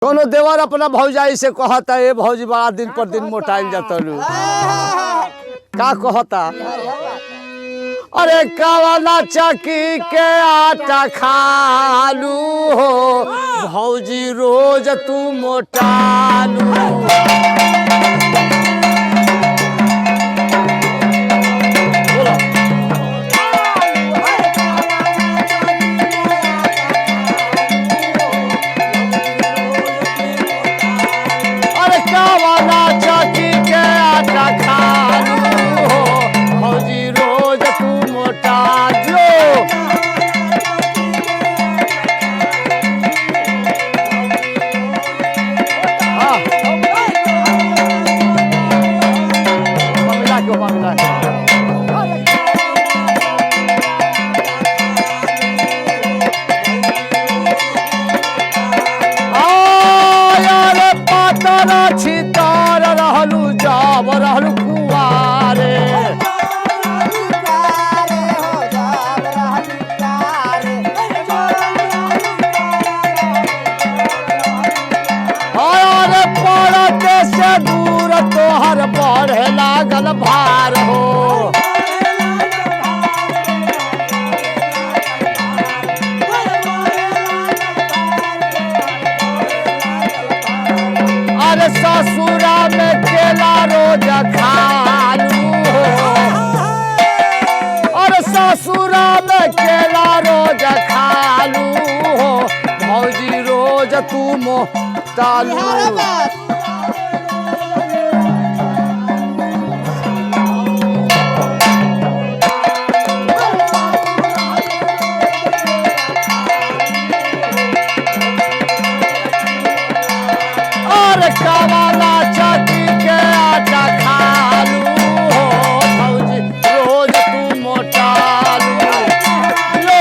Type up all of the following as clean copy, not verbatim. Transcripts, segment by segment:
कोनो देवर अपना भौजाई से कहता ए भौजी बड़ा दिन पर दिन मोटाइल जातलू का कहता अरे कावना चक्की के आटा खालू हो भौजी रोज तू मोटालू तोहर बढ़े लागल भार हो अरे ससुरा में केला रोज खालू हो अरे ससुरा में केला रोज खालू हो भौजी रोज तू मोटालू कावना चक्की के आटा खालू हो भौजी रोज तू मोटालू लो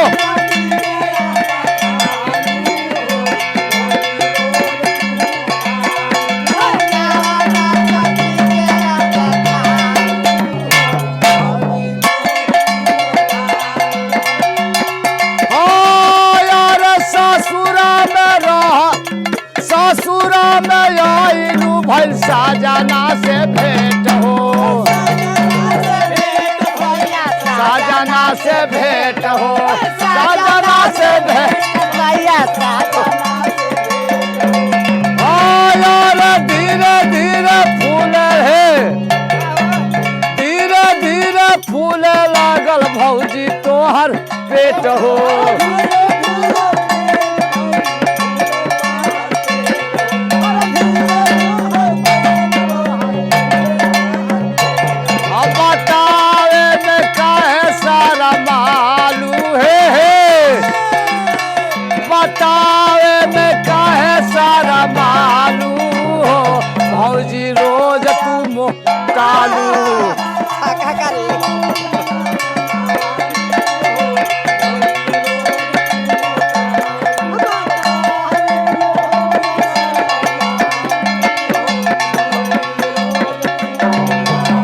यार ससुरा में रह ससुरा में आइलू भइल साजना से भेंट हो साजना से भेंट हो साजना से भेंट यार धीरे धीरे फूले है धीरे धीरे फूले लागल भौजी तोहर पेट हो बतावे में काहे सारा मालू हो भौजी रोज तू मोटालू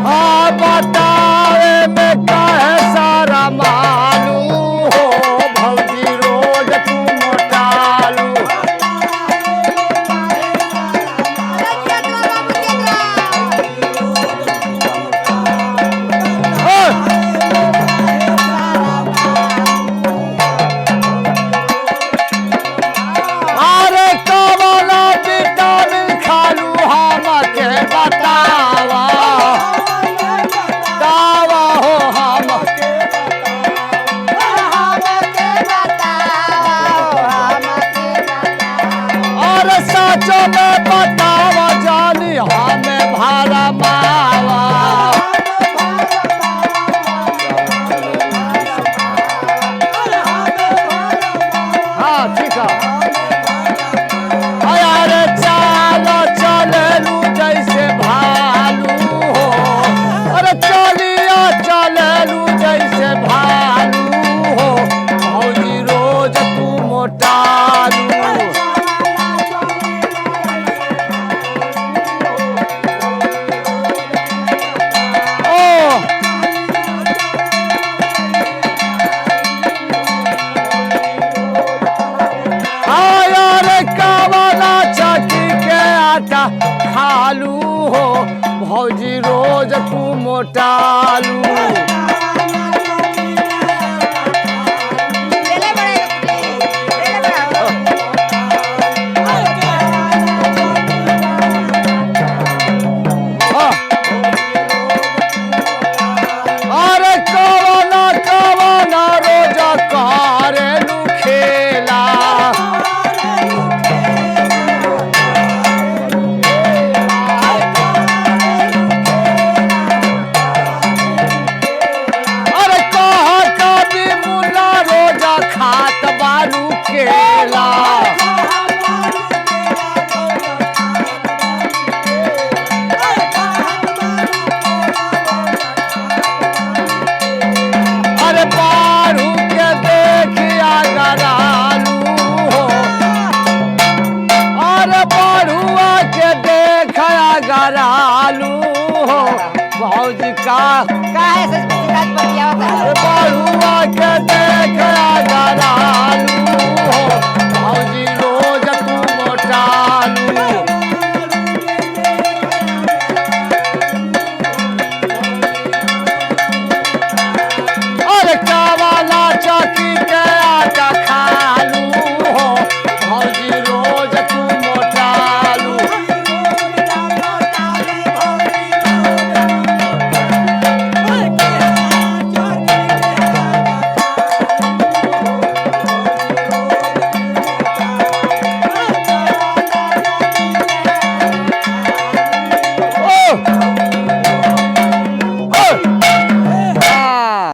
हाँ बतावे में काहे सारा मालू हो भौजी रोज तू में बतावा जानी हमें भारा मावा हाँ ठीक है अरे चालो चलू जैसे भालू हो अरे चलिया चलू जैसे भालू हो भौजी रोज तू मोटालू भौजी रोज तू मोटालू अरे कवना कवना रोज करेलू खेला अरे कहा कभी मुला रोज खात बारू केला अरे बारू के देखिया गरालू हो अरे बारूआ के देखा गरालू हो भौजी का